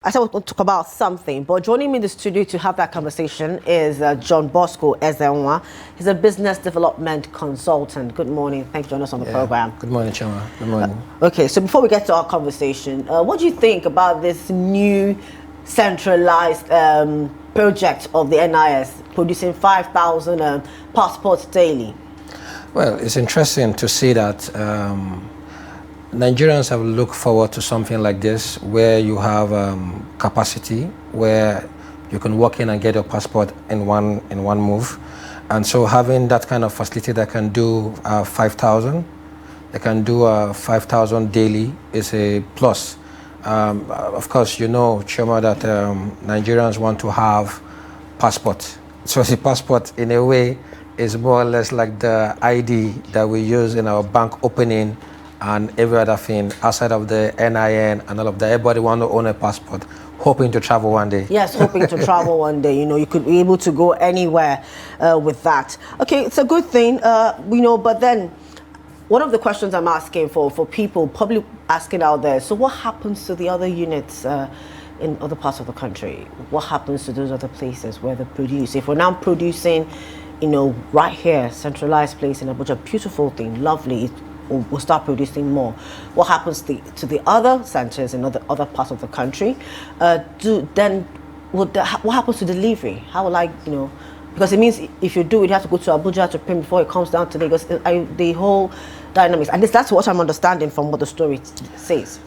I said we're going to talk about something, but joining me in the studio to have that conversation is Johnbosco Ezenwa. He's a business development consultant. Good morning. Thanks for joining us on the program. Good morning, Chama. Good morning. Okay, so before we get to our conversation, what do you think about this new centralized project of the NIS producing 5,000 passports daily? Well, it's interesting to see that Nigerians have looked forward to something like this, where you have capacity, where you can walk in and get your passport in one move. And so having that kind of facility that can do 5,000, they can do 5,000 daily is a plus. Of course, you know, Choma, that Nigerians want to have passport. So the passport, in a way, is more or less like the ID that we use in our bank opening and every other thing outside of the NIN and all of that. Everybody want to own a passport, hoping to travel one day. Yes, hoping to travel one day. You know, you could be able to go anywhere with that. Okay, it's a good thing, you know, but then one of the questions I'm asking for people, probably asking out there, so what happens to the other units in other parts of the country? What happens to those other places where they produce? If we're now producing, you know, right here, centralized place in Abuja, beautiful thing, lovely, we'll start producing more. What happens to the other centers in other parts of the country? What happens to delivery? How will you know, because it means if you do it, you have to go to Abuja to print before it comes down to Lagos. The whole dynamics, and that's what I'm understanding from what the story says.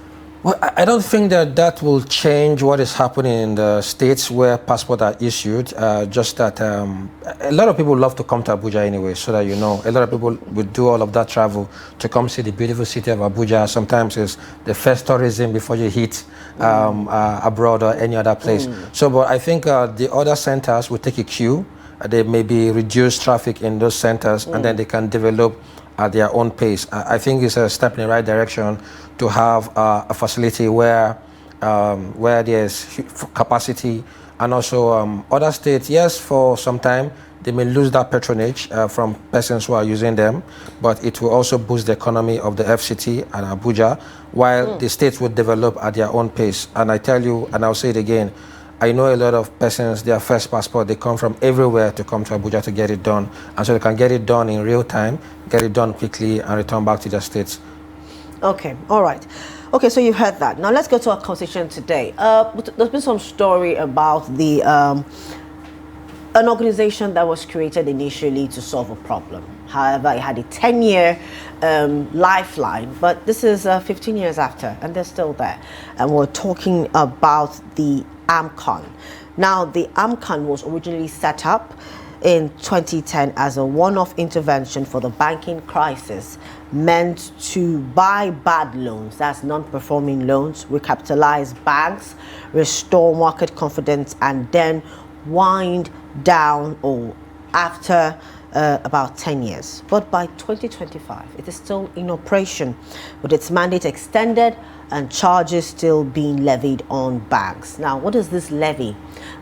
Well, I don't think that will change what is happening in the states where passports are issued. Just that a lot of people love to come to Abuja anyway, so that you know, a lot of people would do all of that travel to come see the beautiful city of Abuja. Sometimes it's the first tourism before you hit abroad or any other place. So, but I think the other centers will take a cue. They maybe reduce traffic in those centers, and then they can develop at their own pace. I think it's a step in the right direction to have a facility where there's capacity, and also other states, yes, for some time they may lose that patronage from persons who are using them, but it will also boost the economy of the FCT and Abuja, while the states will develop at their own pace. And I tell you, and I'll say it again, I know a lot of persons, their first passport, they come from everywhere to come to Abuja to get it done. And so they can get it done in real time, get it done quickly, and return back to their states. Okay, all right. Okay, so you've heard that. Now let's go to our conversation today. There's been some story about an organization that was created initially to solve a problem. However, it had a 10-year lifeline, but this is 15 years after, and they're still there. And we're talking about the AMCON. Now, the AMCON was originally set up in 2010 as a one-off intervention for the banking crisis, meant to buy bad loans, that's non-performing loans, recapitalize banks, restore market confidence, and then wind down after about 10 years. But by 2025, it is still in operation, with its mandate extended and charges still being levied on banks. Now, what is this levy?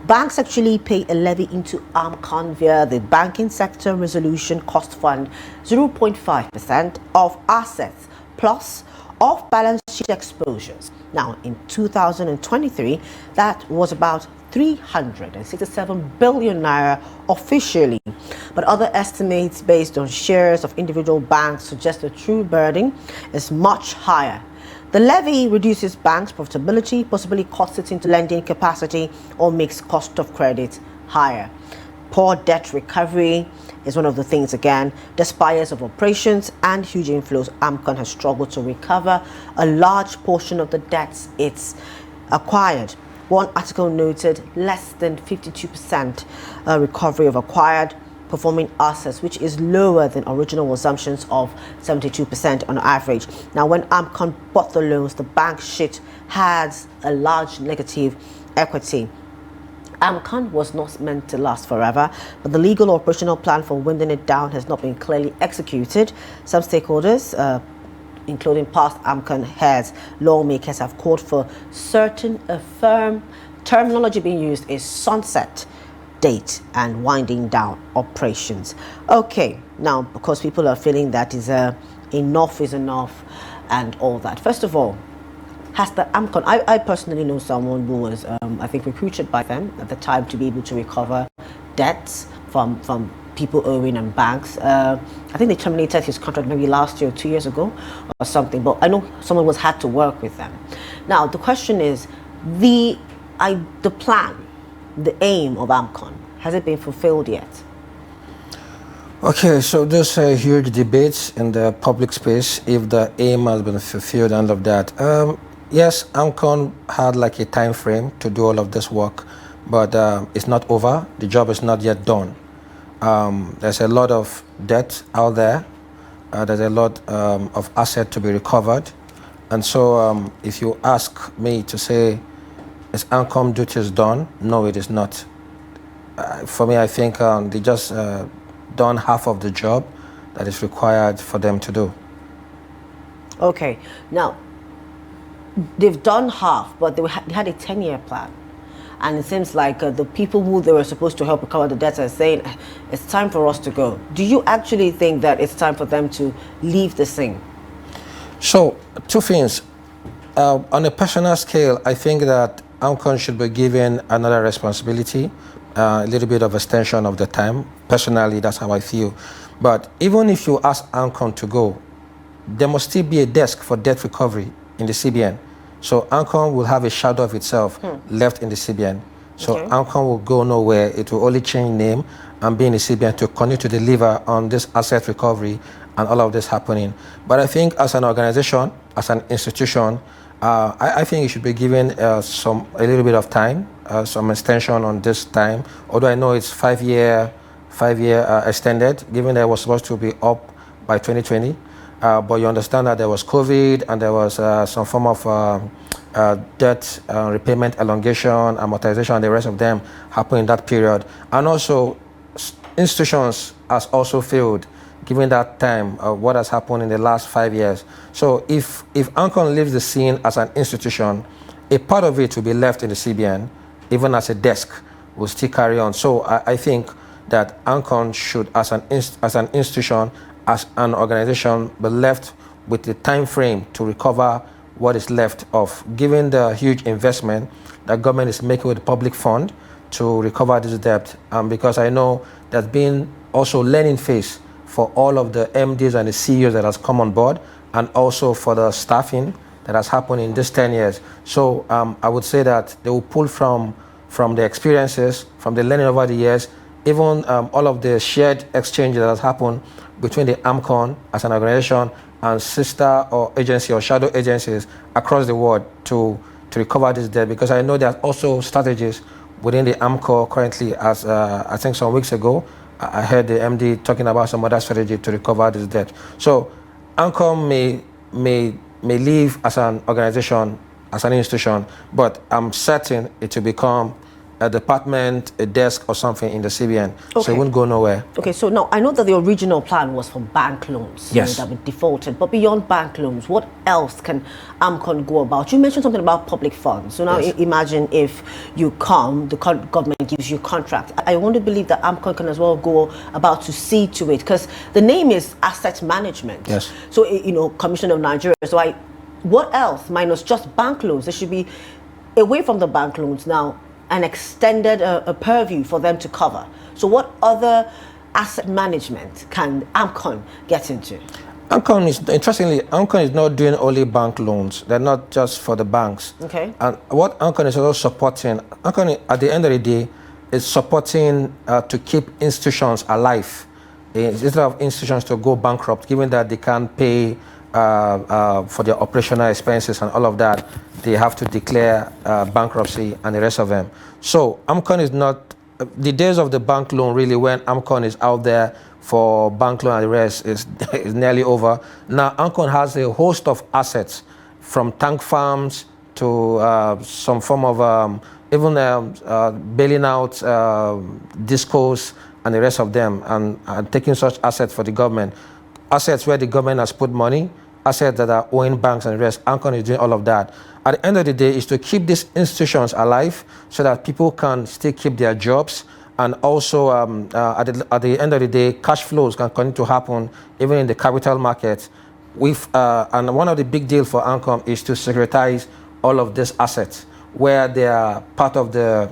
Banks actually pay a levy into AMCON via the Banking Sector Resolution Cost Fund, 0.5% of assets plus off-balance sheet exposures. Now, in 2023, that was about 367 billion naira officially, but other estimates based on shares of individual banks suggest the true burden is much higher. The levy reduces banks' profitability, possibly cuts it into lending capacity, or makes cost of credit higher. Poor debt recovery is one of the things again. Despite years of operations and huge inflows, AMCON has struggled to recover a large portion of the debts it's acquired. One article noted less than 52% recovery of acquired performing assets, which is lower than original assumptions of 72% on average. Now, when AMCON bought the loans, the bank sheet has a large negative equity. AMCON was not meant to last forever, but the legal operational plan for winding it down has not been clearly executed. Some stakeholders, including past AMCON heads, lawmakers, have called for certain firm terminology being used is sunset date and winding down operations. Okay, now because people are feeling that enough is enough and all that. First of all, has the AMCON, I personally know someone who was, I think, recruited by them at the time to be able to recover debts from people owing and banks. I think they terminated his contract maybe last year or 2 years ago or something, but I know someone was had to work with them. Now, the question is, the plan, the aim of AMCON, has it been fulfilled yet? Okay, so there's a huge debate in the public space if the aim has been fulfilled and all of that. Yes, AMCON had like a time frame to do all of this work, but it's not over. The job is not yet done. There's a lot of debt out there. There's a lot of asset to be recovered. And so if you ask me to say, is AMCON duties done? No, it is not. For me, I think they just done half of the job that is required for them to do. Okay, now, they've done half, but they had a 10-year plan. And it seems like the people who they were supposed to help recover the debts are saying, it's time for us to go. Do you actually think that it's time for them to leave the scene? So, two things. On a personal scale, I think that AMCON should be given another responsibility, a little bit of extension of the time. Personally, that's how I feel. But even if you ask AMCON to go, there must still be a desk for debt recovery in the CBN. So AMCON will have a shadow of itself left in the CBN. So Okay. AMCON will go nowhere. It will only change name and be in the CBN to continue to deliver on this asset recovery and all of this happening. But I think as an organization, as an institution, I think it should be given a little bit of time, some extension on this time. Although I know it's five-year extended, given that it was supposed to be up by 2020. But you understand that there was COVID and there was some form of debt repayment elongation, amortization, and the rest of them happened in that period. And also, institutions has also failed, given that time, what has happened in the last 5 years. So if AMCON leaves the scene as an institution, a part of it will be left in the CBN, even as a desk, will still carry on. So I think that AMCON should, as an institution, as an organization, be left with the time frame to recover what is left of, given the huge investment that government is making with the public fund to recover this debt. Because I know there's been also learning phase for all of the MDs and the CEOs that has come on board, and also for the staffing that has happened in this 10 years. So I would say that they will pull from the experiences, from the learning over the years, even all of the shared exchange that has happened between the AMCON as an organization and sister or agency or shadow agencies across the world to recover this debt. Because I know there are also strategies within the AMCON currently, as I think some weeks ago, I heard the MD talking about some other strategy to recover this debt. So AMCON may leave as an organization, as an institution, but I'm certain it will become a department, a desk, or something in the CBN. Okay. So it won't go nowhere. Okay, so now I know that the original plan was for bank loans, Yes, that were defaulted, but beyond bank loans, what else can AMCON go about? You mentioned something about public funds. So now Yes. imagine if you come, the government gives you a contract. I want to believe that AMCON can as well go about to see to it, because the name is asset management. Yes. So, Commission of Nigeria. So what else minus just bank loans? There should be, away from the bank loans now, an extended purview for them to cover. So what other asset management can AMCON get into? AMCON is, interestingly, AMCON is not doing only bank loans. They're not just for the banks. Okay. And what AMCON is also supporting, AMCON at the end of the day is supporting to keep institutions alive. Instead of institutions to go bankrupt, given that they can't pay for their operational expenses and all of that, they have to declare bankruptcy and the rest of them. So AMCON is not, the days of the bank loan really, when AMCON is out there for bank loan and the rest, is nearly over. Now AMCON has a host of assets, from tank farms to some form of even bailing out discos and the rest of them, and taking such assets for the government. Assets where the government has put money, assets that are owing banks and the rest. AMCON is doing all of that. At the end of the day, is to keep these institutions alive so that people can still keep their jobs, and also at the end of the day, cash flows can continue to happen even in the capital market. And one of the big deals for AMCON is to securitize all of these assets where they are part of the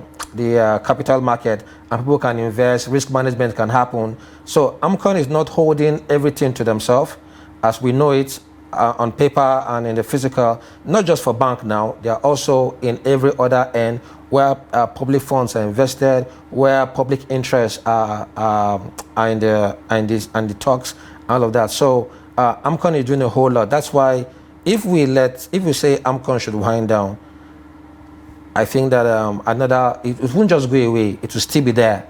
capital market and people can invest, risk management can happen. So AMCON is not holding everything to themselves as we know it on paper and in the physical, not just for bank now, they are also in every other end where public funds are invested, where public interests are in the talks, all of that. So AMCON is doing a whole lot. That's why if we say AMCON should wind down, I think that it won't just go away. It will still be there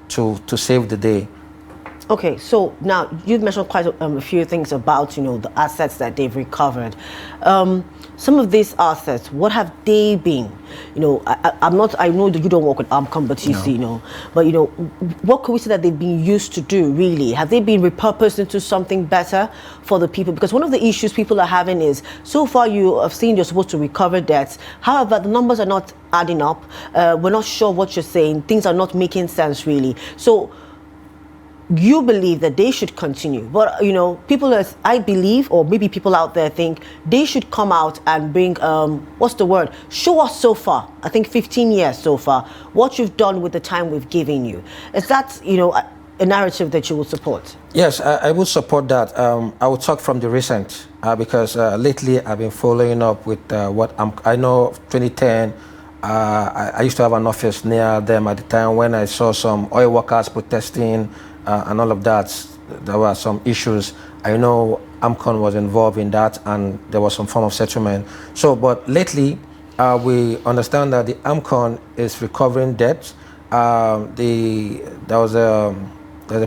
to save the day. Okay, so now you've mentioned quite a few things about the assets that they've recovered. Some of these assets, what have they been? I know that you don't work with AMCON, but what could we say that they've been used to do? Really, have they been repurposed into something better for the people? Because one of the issues people are having is so far you have seen you're supposed to recover debts. However, the numbers are not adding up. We're not sure what you're saying. Things are not making sense really. So you believe that they should continue, but I believe, or maybe people out there think they should come out and bring show us so far, I think 15 years so far, what you've done with the time we've given you. Is that a narrative that you will support? Yes, I would support that. I will talk from the recent because lately I've been following up with what I know. 2010 I used to have an office near them at the time when I saw some oil workers protesting and all of that. There were some issues. I know AMCON was involved in that and there was some form of settlement. So, but lately, we understand that the AMCON is recovering debt. There's a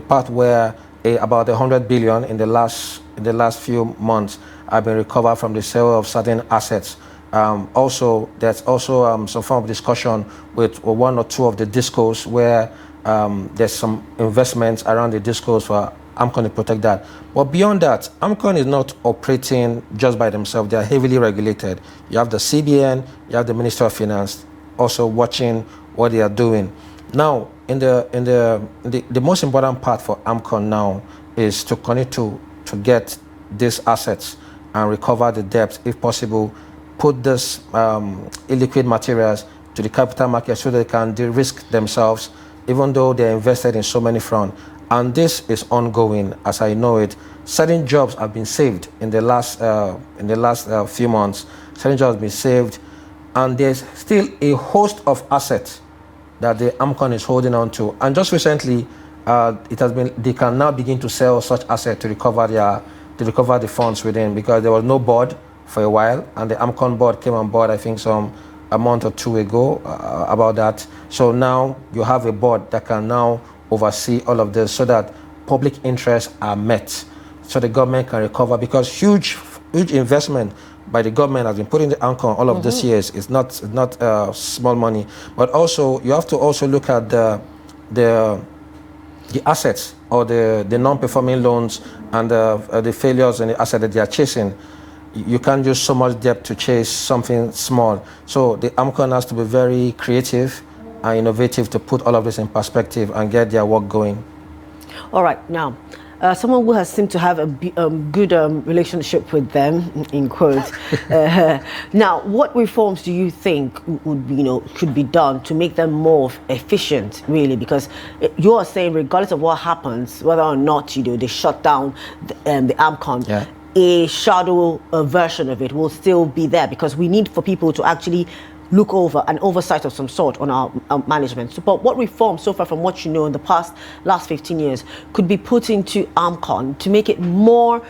part where about 100 billion in the last few months have been recovered from the sale of certain assets. Also, there's also some form of discussion with one or two of the discos where there's some investments around the discos for AMCON to protect that. But beyond that, AMCON is not operating just by themselves. They are heavily regulated. You have the CBN, you have the Minister of Finance also watching what they are doing. Now, the most important part for AMCON now is to continue to get these assets and recover the debt if possible, put this illiquid materials to the capital market so they can de-risk themselves, even though they're invested in so many fronts. And this is ongoing, as I know it. Certain jobs have been saved in the last few months. Certain jobs have been saved, and there's still a host of assets that the AMCON is holding on to. And just recently, they can now begin to sell such assets to recover the funds within, because there was no board for a while, and the AMCON board came on board, I think, a month or two ago about that. So now you have a board that can now oversee all of this so that public interests are met, so the government can recover, because huge investment by the government has been put in the AMCON all of these years. It's not small money, but also you have to also look at the assets or the non-performing loans and the failures in the asset that they are chasing. You can't use so much debt to chase something small. So the AMCON has to be very creative and innovative to put all of this in perspective and get their work going. All right, now, someone who has seemed to have a good relationship with them, in quotes. Now, what reforms do you think should be done to make them more efficient, really? Because you are saying, regardless of what happens, whether or not they shut down the AMCON, yeah, a shadow version of it will still be there, because we need for people to actually look over an oversight of some sort on our management. So, but what reforms, so far from what you know in the last 15 years, could be put into AMCON to make it more,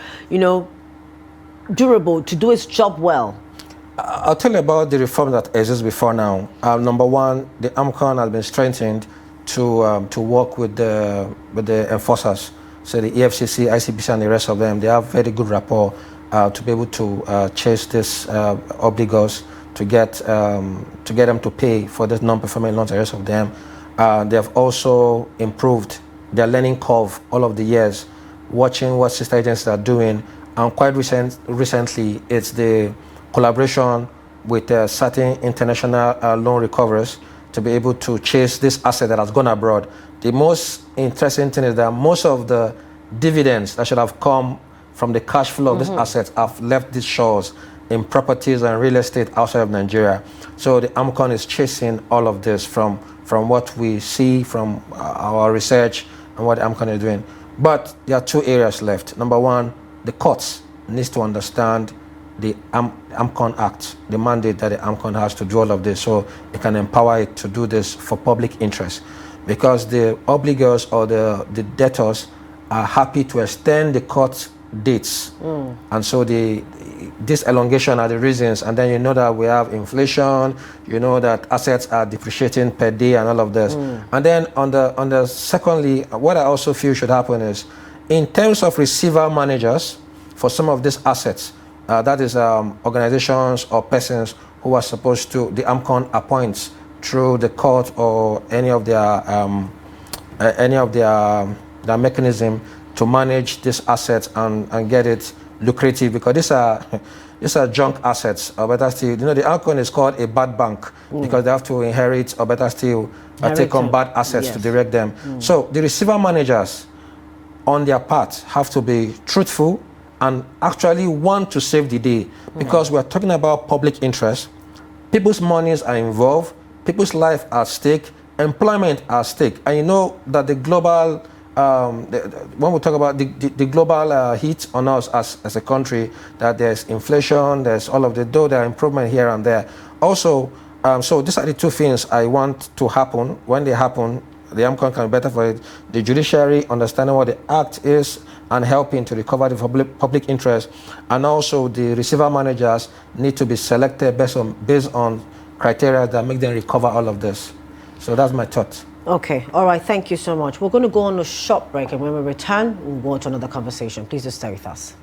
durable, to do its job well? I'll tell you about the reform that exists before now. Number one, the AMCON has been strengthened to work with the enforcers. So the EFCC, ICPC, and the rest of them, they have very good rapport to be able to chase these obligors, to get them to pay for these non-performing loans, the rest of them. They have also improved their learning curve all of the years, watching what sister agencies are doing. And quite recently, it's the collaboration with certain international loan recoverers to be able to chase this asset that has gone abroad. The most interesting thing is that most of the dividends that should have come from the cash flow of these assets have left these shores. in properties and real estate outside of Nigeria. So the AMCON is chasing all of this from what we see from our research and what the AMCON is doing. But there are two areas left. Number one, the courts needs to understand the AMCON Act, the mandate that the AMCON has to do all of this, so it can empower it to do this for public interest. Because the obligors or the debtors are happy to extend the court dates. And so this elongation are the reasons, and then you know that we have inflation, you know that assets are depreciating per day and all of this. And then on the secondly, what I also feel should happen is, in terms of receiver managers for some of these assets, that is organizations or persons who are supposed to, the AMCON appoints through the court or any of their mechanism to manage these assets and get it lucrative, because these are junk assets, or better still, you know, the AMCON is called a bad bank because they have to inherit, or better still, take on bad assets to direct them. So the receiver managers on their part have to be truthful and actually want to save the day, because we're talking about public interest. People's monies are involved, people's life are at stake, employment are at stake. And you know that the global, when we talk about the global heat on us as a country, that there's inflation, there's all of though there are improvement here and there. Also, so these are the two things I want to happen. When they happen, the AMCON can be better for it. The judiciary understanding what the act is and helping to recover the public interest, and also the receiver managers need to be selected based on criteria that make them recover all of this. So that's my thought. Okay, all right, thank you so much. We're going to go on a short break, and when we return, we'll go on to another conversation. Please just stay with us.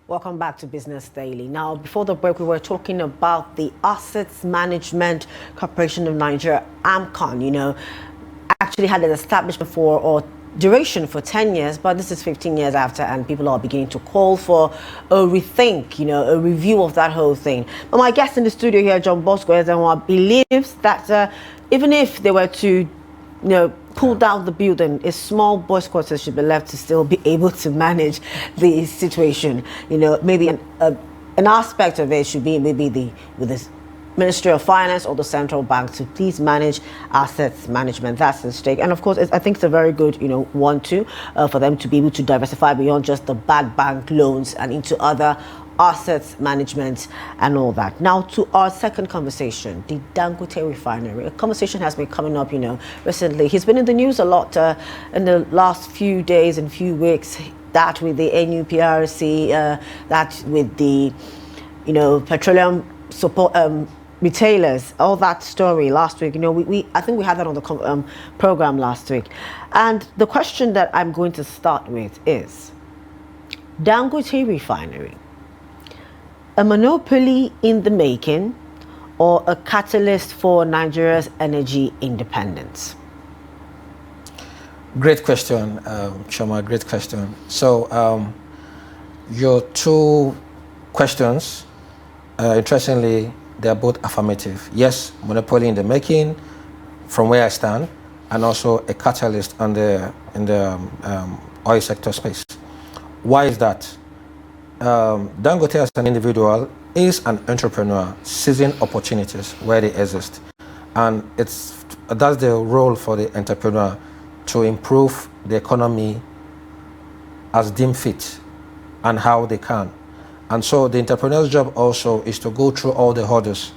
Welcome back to Business Daily. Now, before the break, we were talking about the Assets Management Corporation of Nigeria, AMCON, you know, actually had an establishment for, or duration for 10 years, but this is 15 years after, and people are beginning to call for a rethink, you know, a review of that whole thing. But my guest in the studio here, Johnbosco Ezenwa, believes that even if they were to, you know, pull down the building, a small boys' quarters should be left to still be able to manage the situation. You know, maybe an aspect of it should be maybe with the Ministry of Finance or the central bank to please manage assets management. That's the stake. And of course, I think it's a very good, you know, one too, for them to be able to diversify beyond just the bad bank loans and into other assets management and all that. Now to our second conversation, the Dangote Refinery. A conversation has been coming up, you know, recently. He's been in the news a lot in the last few days and few weeks. That with the NUPRC, that with the, you know, petroleum support retailers, all that story last week. You know, I think we had that on the program last week. And the question that I'm going to start with is, Dangote Refinery, a monopoly in the making or a catalyst for Nigeria's energy independence? Great question, Chioma, great question. So your two questions, interestingly, they're both affirmative. Yes, monopoly in the making, from where I stand, and also a catalyst in the oil sector space. Why is that? Dangote as an individual is an entrepreneur seizing opportunities where they exist, and that's the role for the entrepreneur, to improve the economy as deemed fit and how they can. And so the entrepreneur's job also is to go through all the hurdles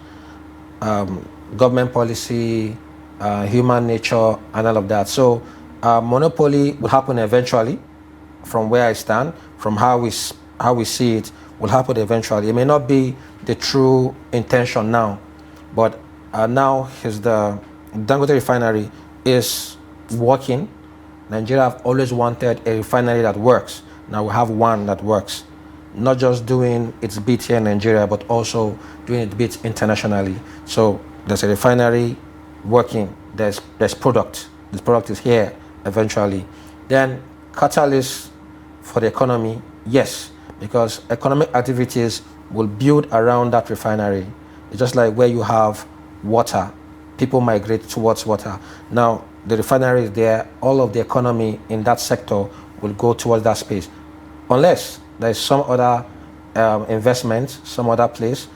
government policy, human nature, and all of that. So monopoly will happen eventually. From where I stand, from how we see it, will happen eventually. It may not be the true intention now, but now the Dangote Refinery is working. Nigeria have always wanted a refinery that works. Now we have one that works, not just doing its bit here in Nigeria, but also doing its bit internationally. So there's a refinery working. There's product. This product is here eventually. Then catalyst for the economy, yes, because economic activities will build around that refinery. It's just like where you have water, people migrate towards water. Now the refinery is there, all of the economy in that sector will go towards that space, unless there is some other investment, some other place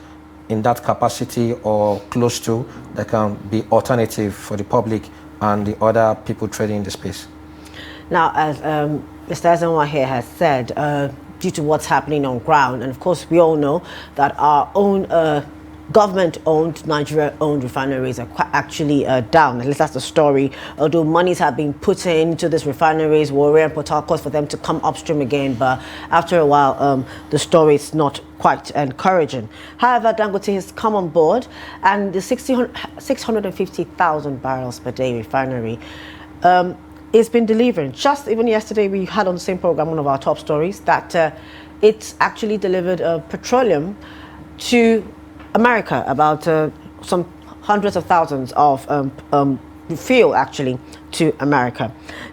in that capacity or close to that can be alternative for the public and the other people trading in the space. Now, as Mr. Ezenwa here has said, due to what's happening on ground, and of course we all know that our own government-owned, Nigeria-owned refineries are actually down. At least that's the story. Although monies have been put into these refineries, Warrior and Port Harcourt, for them to come upstream again, but after a while, the story is not quite encouraging. However, Dangote has come on board, and the 650,000 barrels per day refinery it's been delivering. Just even yesterday, we had on the same program one of our top stories that it's actually delivered petroleum to America, about some hundreds of thousands of fuel actually to America.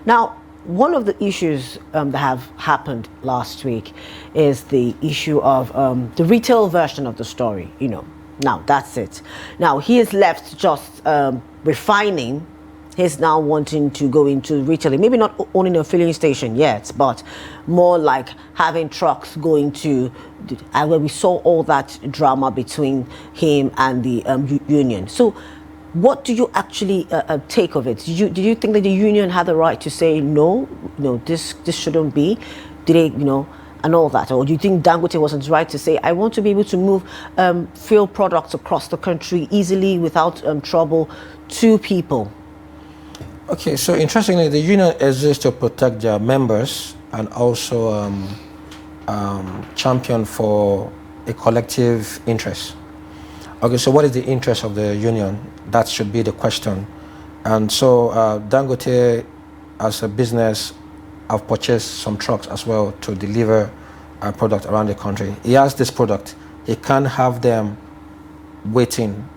Now, one of the issues that have happened last week is the issue of the retail version of the story. You know, now that's it. Now he is left just refining. He's now wanting to go into retailing, maybe not owning a filling station yet, but more like having trucks going to, where we saw all that drama between him and the union. So what do you actually take of it? Did you think that the union had the right to say, no, this shouldn't be? Did they, and all that? Or do you think Dangote wasn't right to say, I want to be able to move fuel products across the country easily without trouble to people? Okay, so interestingly, the union exists to protect their members and also champion for a collective interest. Okay, so what is the interest of the union? That should be the question. And so Dangote, as a business, have purchased some trucks as well to deliver a product around the country. He has this product. He can't have them waiting.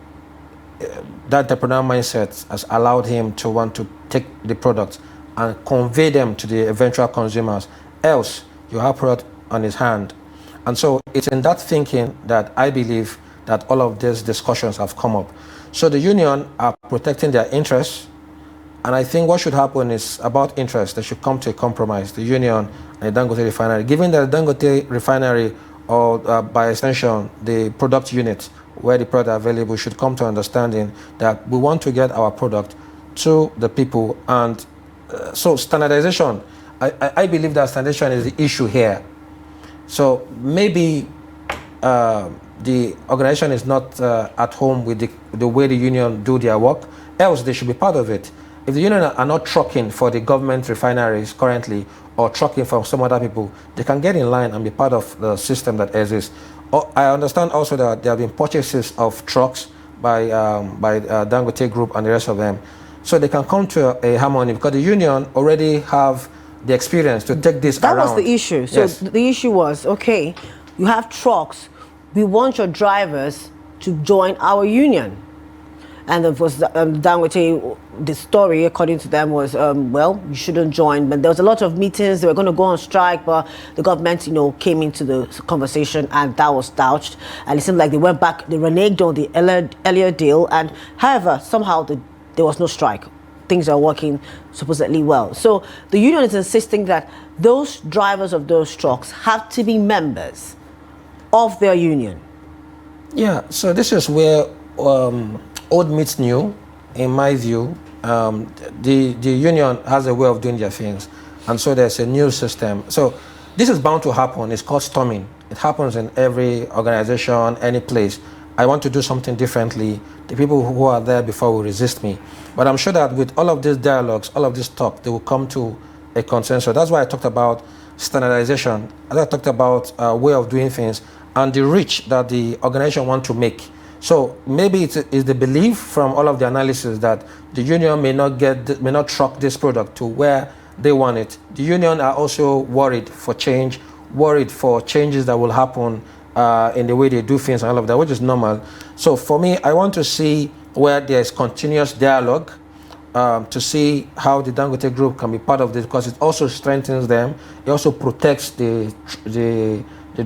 That entrepreneurial mindset has allowed him to want to take the product and convey them to the eventual consumers. Else, you have product on his hand. And so it's in that thinking that I believe that all of these discussions have come up. So the union are protecting their interests. And I think what should happen is about interest. They should come to a compromise, the union and the Dangote Refinery. Given that the Dangote Refinery, or by extension, the product unit, where the product available, should come to understanding that we want to get our product to the people. And so standardization, I believe that standardization is the issue here. So maybe the organization is not at home with the way the union do their work, else they should be part of it. If the union are not trucking for the government refineries currently, or trucking for some other people, they can get in line and be part of the system that exists. I understand also that there have been purchases of trucks by Dangote Group and the rest of them. So they can come to a harmony because the union already have the experience to take this around. That was the issue. So yes. The issue was, okay, you have trucks. We want your drivers to join our union. And of course, Dangote, the story, according to them, was, well, you shouldn't join. But there was a lot of meetings. They were going to go on strike, but the government, came into the conversation, and that was douched. And it seemed like they went back, they reneged on the earlier deal. And however, somehow there was no strike. Things are working supposedly well. So the union is insisting that those drivers of those trucks have to be members of their union. Yeah, so this is where old meets new, in my view. The union has a way of doing their things, and so there's a new system. So this is bound to happen. It's called storming. It happens in every organization, any place. I want to do something differently. The people who are there before will resist me. But I'm sure that with all of these dialogues, all of this talk, they will come to a consensus. That's why I talked about standardization. I talked about way of doing things and the reach that the organization want to make. So maybe it's the belief from all of the analysis that the union may not truck this product to where they want it. The union are also worried for change, worried for changes that will happen in the way they do things and all of that, which is normal. So for me, I want to see where there's continuous dialogue to see how the Dangote Group can be part of this, because it also strengthens them. It also protects the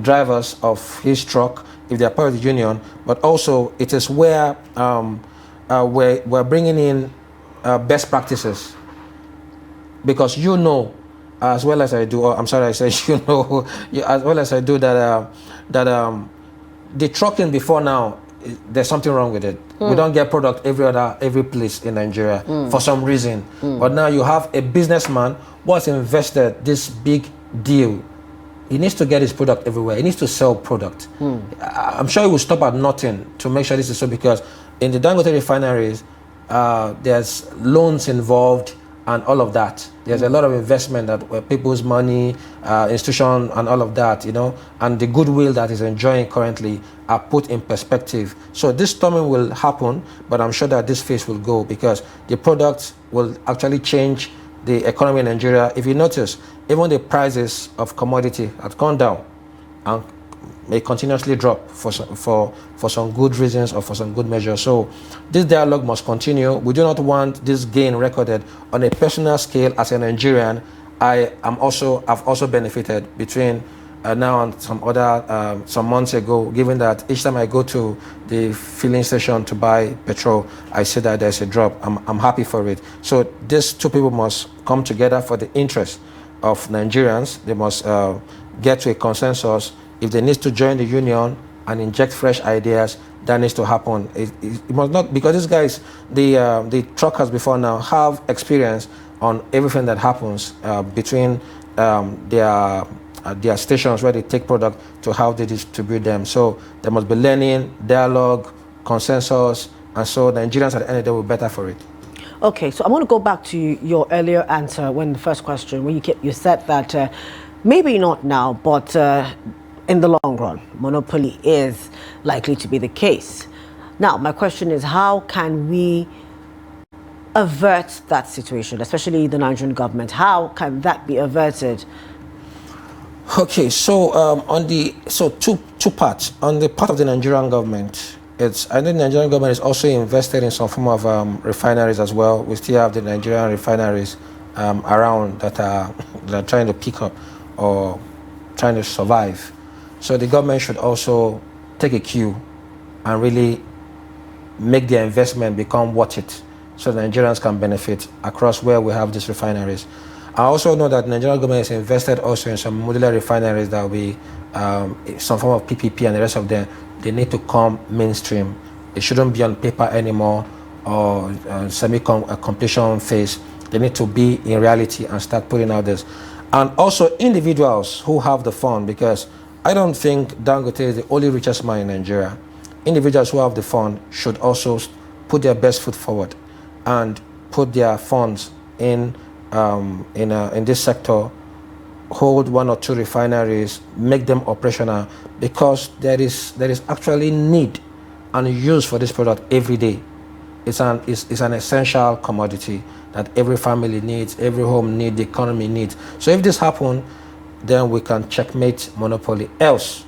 drivers of his truck if they are part of the union. But also it is where we're bringing in best practices, because you know as well as I do, or I'm sorry, I said you know, as well as I do that the trucking before now, there's something wrong with it. We don't get product every place in Nigeria for some reason. But now you have a businessman who has invested this big deal. He needs to get his product everywhere. He needs to sell product. I'm sure he will stop at nothing to make sure this is so, because in the Dangote refineries, there's loans involved and all of that. There's a lot of investment that people's money, institution and all of that, you know, and the goodwill that is enjoying currently are put in perspective. So this storming will happen, but I'm sure that this phase will go, because the products will actually change the economy in Nigeria. If you notice, even the prices of commodity have gone down and may continuously drop for some good reasons or for some good measures. So this dialogue must continue. We do not want this gain recorded. On a personal scale, as a Nigerian, I've also benefited between now and some months ago, given that each time I go to the filling station to buy petrol, I see that there's a drop. I'm happy for it. So these two people must come together for the interest of Nigerians. They must get to a consensus. If they need to join the union and inject fresh ideas, that needs to happen. It must not, because these guys, the truckers before now have experience on everything that happens between their stations where they take product to how they distribute them. So there must be learning, dialogue, consensus, and so Nigerians at the end of the day will be better for it. Okay, so I want to go back to your earlier answer when the first question, when you said that maybe not now, but in the long run, monopoly is likely to be the case. Now, my question is, how can we avert that situation, especially the Nigerian government? How can that be averted? Okay, so two parts. On the part of the Nigerian government, I think the Nigerian government is also invested in some form of refineries as well. We still have the Nigerian refineries around that are trying to pick up or trying to survive. So the government should also take a cue and really make their investment become worth it, so Nigerians can benefit across where we have these refineries. I also know that the Nigerian government is invested also in some modular refineries that will be some form of PPP, and the rest of them, they need to come mainstream. It shouldn't be on paper anymore or semi-completion phase. They need to be in reality and start putting out this. And also individuals who have the fund, because I don't think Dangote is the only richest man in Nigeria. Individuals who have the fund should also put their best foot forward and put their funds in this sector, hold one or two refineries, make them operational, because there is actually need and use for this product every day. It's an essential commodity that every family needs, every home needs, the economy needs. So if this happens, then we can checkmate monopoly. Else,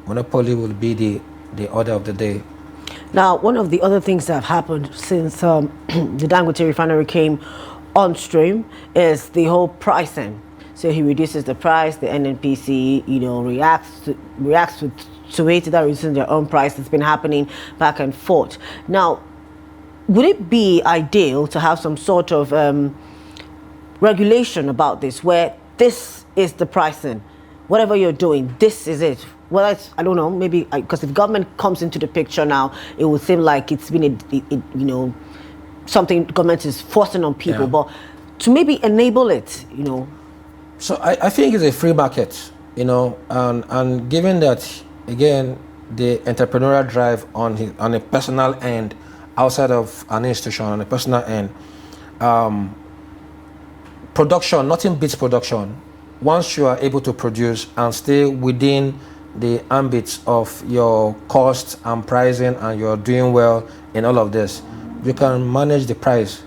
monopoly will be the order of the day. Now, one of the other things that have happened since the Dangote Refinery came on stream is the whole pricing. So he reduces the price, the NNPC, reacts to it, that reduces their own price. It's been happening back and forth. Now, would it be ideal to have some sort of regulation about this, where this is the pricing, whatever you're doing, this is it? Well, I don't know, maybe because if government comes into the picture now, it would seem like it's been something government is forcing on people, yeah. But to maybe enable it, So I think it's a free market, and given that, again, the entrepreneurial drive on a personal end, outside of an institution, on a personal end. Production, nothing beats production. Once you are able to produce and stay within the ambits of your cost and pricing, and you're doing well in all of this, you can manage the price.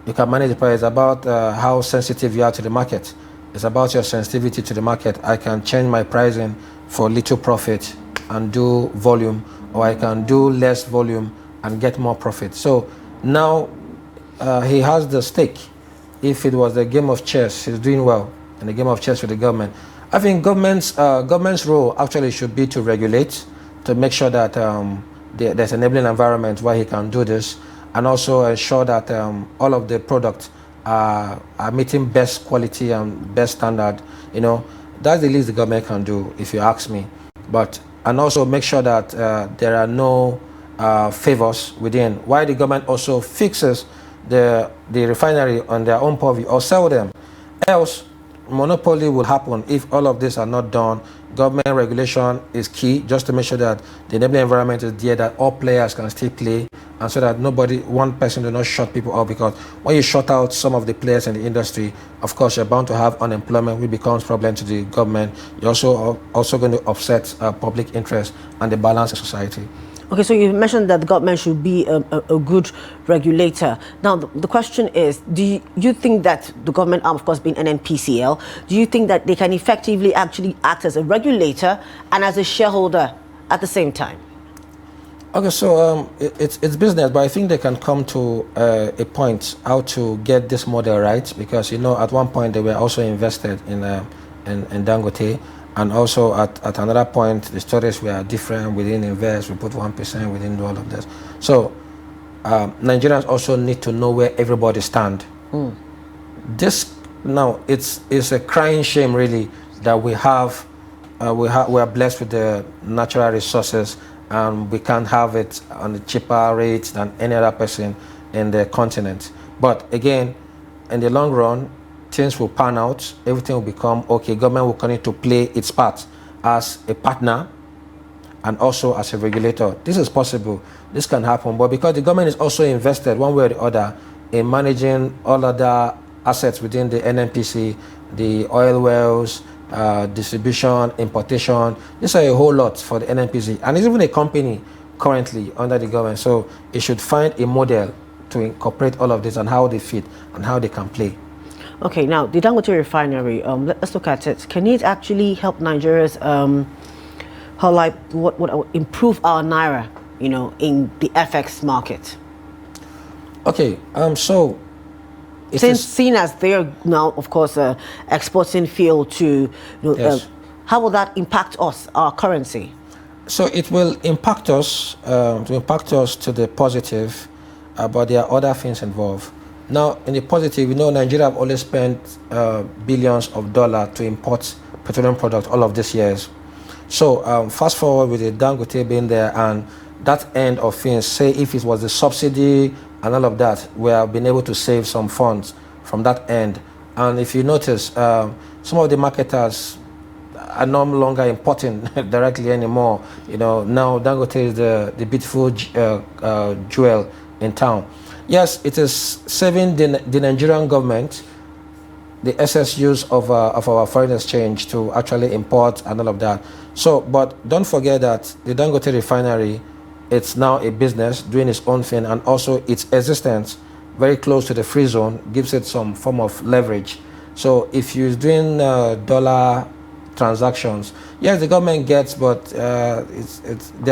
You can manage the price. About how sensitive you are to the market. It's about your sensitivity to the market. I can change my pricing for little profit and do volume, or I can do less volume and get more profit. So now he has the stake. If it was a game of chess, he's doing well in the game of chess with the government. I think government's role actually should be to regulate, to make sure that there's an enabling environment where he can do this, and also ensure that all of the products are meeting best quality and best standard. You know, that's the least the government can do, if you ask me. And also make sure that there are no favors within. Why the government also fixes the refinery on their own purview or sell them. Else, monopoly will happen if all of this are not done. Government regulation is key, just to make sure that the enabling environment is there, that all players can still play, and so that one person do not shut people out. Because when you shut out some of the players in the industry, of course, you're bound to have unemployment, which becomes a problem to the government. You're also going to upset public interest and the balance in society. Okay, so you mentioned that the government should be a good regulator. Now, the question is, do you think that the government arm, of course, being NNPCL, do you think that they can effectively actually act as a regulator and as a shareholder at the same time? Okay, so it's business, but I think they can come to a point how to get this model right, because, you know, at one point they were also invested in Dangote. And also at another point, the stories were different. We didn't invest, we put 1%, we didn't do all of this. So Nigerians also need to know where everybody stands. This now, it's a crying shame really that we are blessed with the natural resources, and we can't have it on a cheaper rate than any other person in the continent. But again, in the long run, things will pan out, everything will become okay. Government will continue to play its part as a partner and also as a regulator. This is possible, this can happen, but because the government is also invested one way or the other in managing all other assets within the NNPC, the oil wells, distribution, importation, these are a whole lot for the NNPC, and it's even a company currently under the government. So it should find a model to incorporate all of this and how they fit and how they can play. Okay, now the Dangote Refinery, let's look at it. Can it actually help Nigerians improve our naira, you know, in the FX market? Okay, so seen as they're now, of course, exporting fuel to, you know, yes. How will that impact us, our currency? So it will impact us, to the positive, but there are other things involved. Now, in the positive, you know, Nigeria have always spent billions of dollars to import petroleum products all of these years. So fast forward with the Dangote being there and that end of things, say if it was the subsidy and all of that, we have been able to save some funds from that end. And if you notice, some of the marketers are no longer importing directly anymore. You know, now Dangote is the beautiful jewel in town. Yes, it is saving the Nigerian government the excess use of our foreign exchange to actually import and all of that. So, but don't forget that the Dangote Refinery, it's now a business doing its own thing, and also its existence very close to the free zone gives it some form of leverage. So if you're doing dollar transactions, yes, the government gets, but there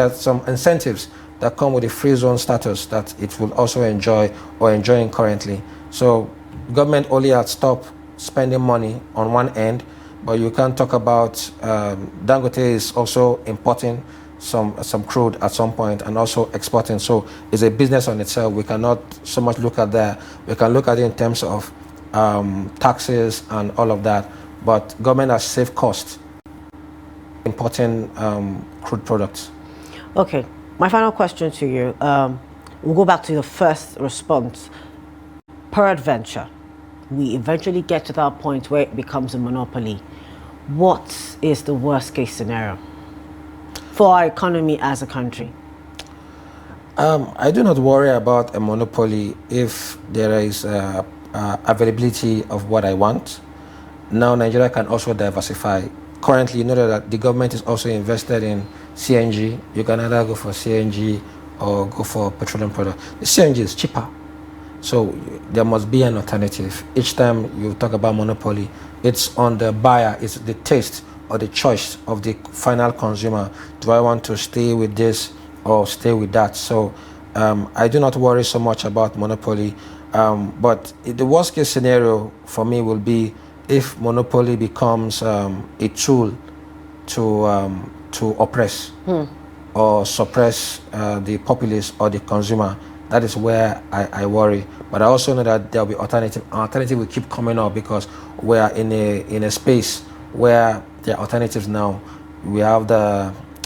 are some incentives that come with the free zone status that it will also enjoy or enjoying currently. So government only had stopped spending money on one end, but you can talk about Dangote is also importing some crude at some point and also exporting. So it's a business on itself. We cannot so much look at that. We can look at it in terms of taxes and all of that. But government has saved costs importing crude products. Okay. My final question to you, we'll go back to your first response. Peradventure, we eventually get to that point where it becomes a monopoly. What is the worst case scenario? for our economy as a country? I do not worry about a monopoly if there is availability of what I want. Now Nigeria can also diversify. Currently, you know that the government is also invested in CNG. You can either go for CNG or go for petroleum product. The CNG is cheaper, so there must be an alternative. Each time you talk about monopoly, it's on the buyer, it's the taste or the choice of the final consumer. Do I want to stay with this or stay with that? So I do not worry so much about monopoly, but the worst case scenario for me will be if monopoly becomes a tool to oppress or suppress the populace or the consumer. That is where I worry. But I also know that there will be alternative. Alternative will keep coming up because we are in a space where there are alternatives now. We have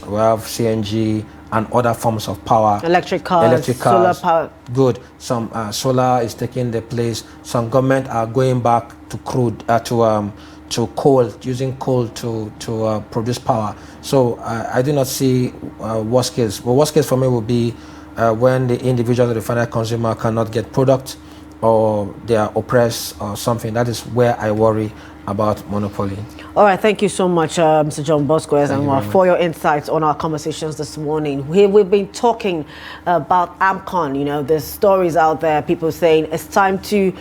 CNG and other forms of power. Electric cars, solar power. Good. Some solar is taking the place. Some government are going back to crude, to coal, using coal to produce power. So I do not see worst case. But worst case for me would be when the individual, the final consumer cannot get product or they are oppressed or something. That is where I worry about monopoly. All right, thank you so much, Mr. Johnbosco Ezenwa, for your insights on our conversations this morning. We've been talking about AMCON. You know, there's stories out there, people saying it's time to,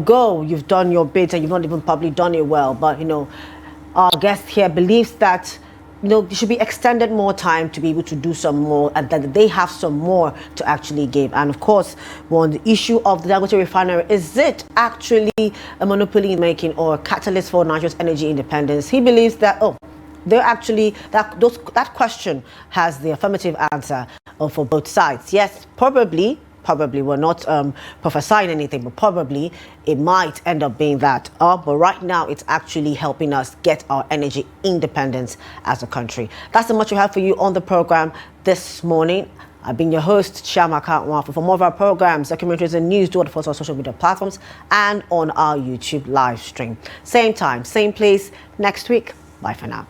go. You've done your bit and you've not even probably done it well. But, our guest here believes that there should be extended more time to be able to do some more, and that they have some more to actually give. And of course, on the issue of the Dangote Refinery, is it actually a monopoly making or a catalyst for Nigeria's energy independence? He believes that, they're actually, that question has the affirmative answer for both sides. Yes, probably we're not prophesying anything, but probably it might end up being that. But right now, it's actually helping us get our energy independence as a country. That's so much we have for you on the program this morning. I've been your host, Chiamaka Nwafor. For more of our programs, documentaries and news, do follow us on social media platforms and on our YouTube live stream. Same time, same place next week. Bye for now.